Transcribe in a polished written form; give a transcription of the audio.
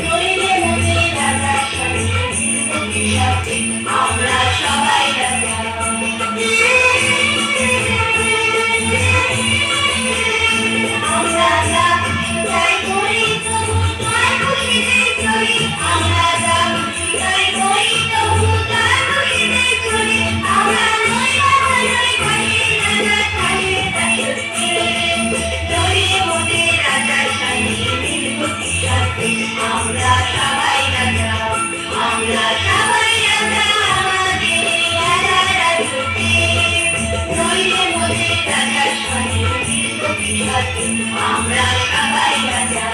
নইলে মনে রাজার সাথে সাথে আমরা সবাই রাজা। আমরা যা চাই করি তবু তার খুশিতে চলি। আমরা যা চাই করি তবু তার খুশিতে চলি। আমরা নই বাধা নই খালি রাজা খালি দাসত্বে। নইলে মনে রাজার সাথে নির্ভূতি সাথে আমরা সবাই রাজা। আমরা সবাই রাজা আমাদের রাজা রাজত্বে। নইলে মনে রাজার সাথে নির্ভূতি সাথে আমরা সবাই রাজা।